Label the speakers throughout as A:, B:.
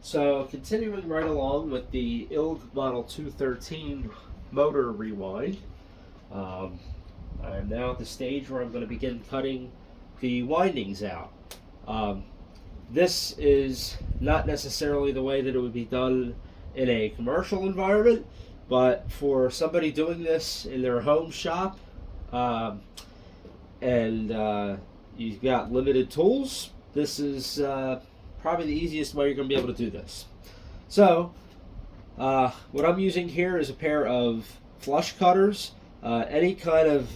A: So continuing right along with the ILG Model 213 motor rewind, um, I'm now at the stage where I'm going to begin cutting the windings out. Um, this is not necessarily the way that it would be done in a commercial environment, but for somebody doing this in their home shop, and you've got limited tools, this is probably the easiest way you're going to be able to do this. So what I'm using here is a pair of flush cutters, any kind of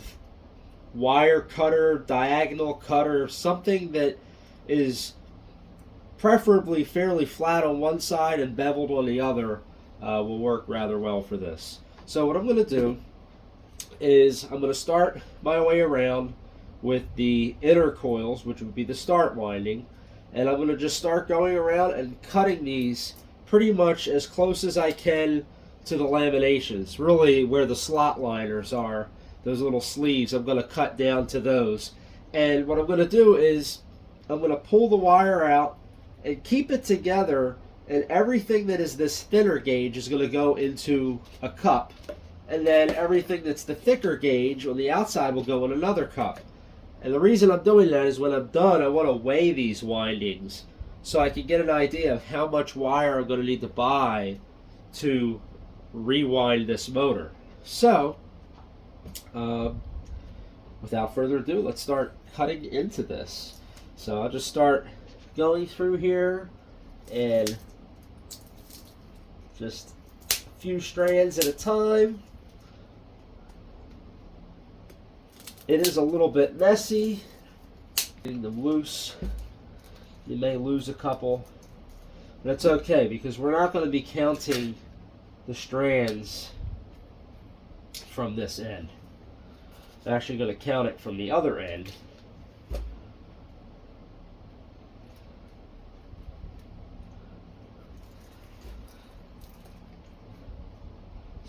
A: wire cutter, diagonal cutter, something that is preferably fairly flat on one side and beveled on the other will work rather well for this. So what I'm going to do is I'm going to start my way around with the inner coils, which would be the start winding, and I'm going to just start going around and cutting these pretty much as close as I can to the laminations, really where the slot liners are, those little sleeves. I'm going to cut down to those, and what I'm going to do is I'm going to pull the wire out and keep it together, and everything that is this thinner gauge is going to go into a cup, and then everything that's the thicker gauge on the outside will go in another cup. And the reason I'm doing that is when I'm done, I want to weigh these windings so I can get an idea of how much wire I'm going to need to buy to rewind this motor. So, without further ado, let's start cutting into this. So I'll just start going through here and just a few strands at a time. It is a little bit messy, getting them loose. You may lose a couple, but it's okay because we're not going to be counting the strands from this end. I'm actually going to count it from the other end.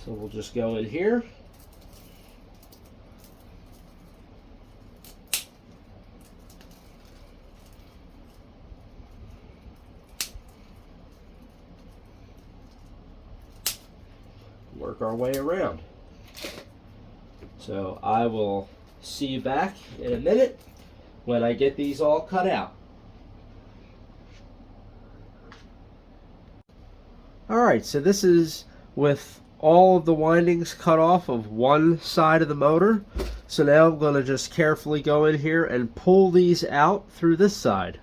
A: So we'll just go in here. Work our way around. So I will see you back in a minute when I get these all cut out. Alright, so this is with all of the windings cut off of one side of the motor. So now I'm going to just carefully go in here and pull these out through this side.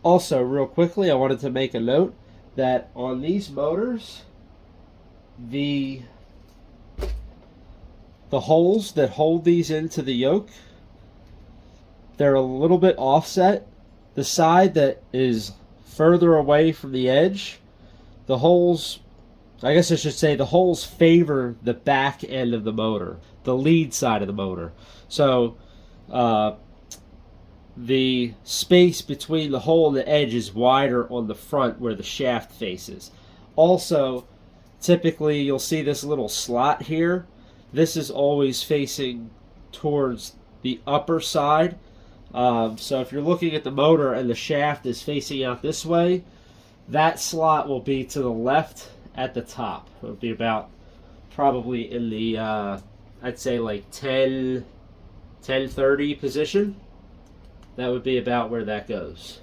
A: Also, real quickly, I wanted to make a note that on these motors, the holes that hold these into the yoke, they're a little bit offset. The side that is further away from the edge, the holes, I guess I should say, the holes favor the back end of the motor, the lead side of the motor. So the space between the hole and the edge is wider on the front where the shaft faces. Also, typically you'll see this little slot here. This is always facing towards the upper side. So if you're looking at the motor and the shaft is facing out this way, that slot will be to the left at the top. It'll be about probably in the, I'd say like 10-30 position. That would be about where that goes.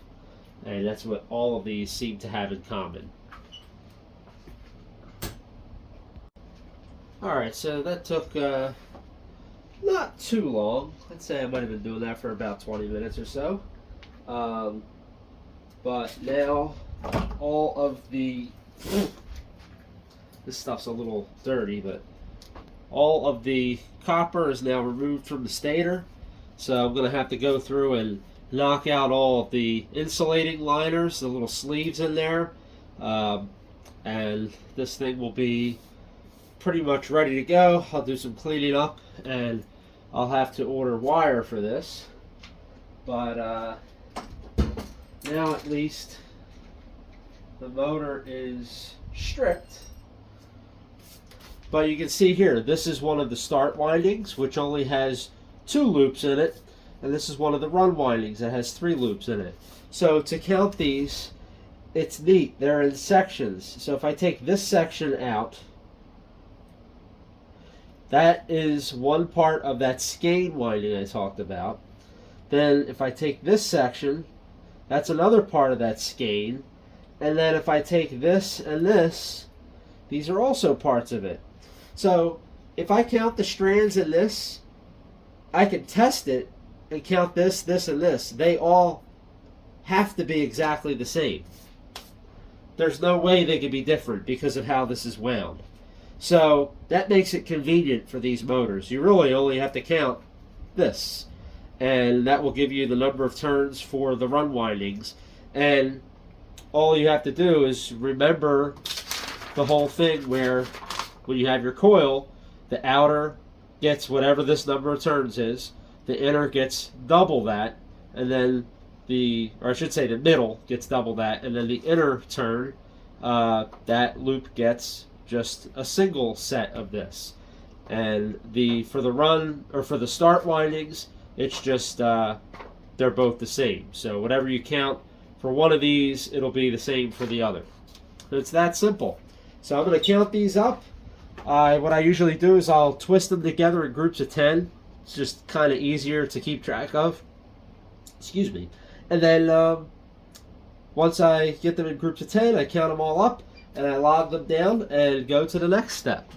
A: And that's what all of these seem to have in common. Alright, so that took not too long. I'd say I might have been doing that for about 20 minutes or so. But now all of the... this stuff's a little dirty, but all of the copper is now removed from the stator. So I'm going to have to go through and knock out all of the insulating liners, the little sleeves in there. And this thing will be pretty much ready to go. I'll do some cleaning up and I'll have to order wire for this. But now at least the motor is stripped. But you can see here, this is one of the start windings, which only has 2 loops in it, and this is one of the run windings that has 3 loops in it. So to count these, it's neat. They're in sections. So if I take this section out, that is one part of that skein winding I talked about. Then if I take this section, that's another part of that skein. And then if I take this and this, these are also parts of it. So if I count the strands in this, I can test it and count this, this, and this. They all have to be exactly the same. There's no way they could be different because of how this is wound. So that makes it convenient for these motors. You really only have to count this, and that will give you the number of turns for the run windings. And all you have to do is remember the whole thing where when you have your coil, the outer gets whatever this number of turns is, the inner gets double that, and then or I should say the middle gets double that, and then the inner turn, that loop gets just a single set of this. And for the start windings, it's just they're both the same. So whatever you count for one of these, it'll be the same for the other. It's that simple. So I'm going to count these up. What I usually do is I'll twist them together in groups of 10. It's just kind of easier to keep track of. Excuse me. And then once I get them in groups of 10, I count them all up, and I log them down and go to the next step.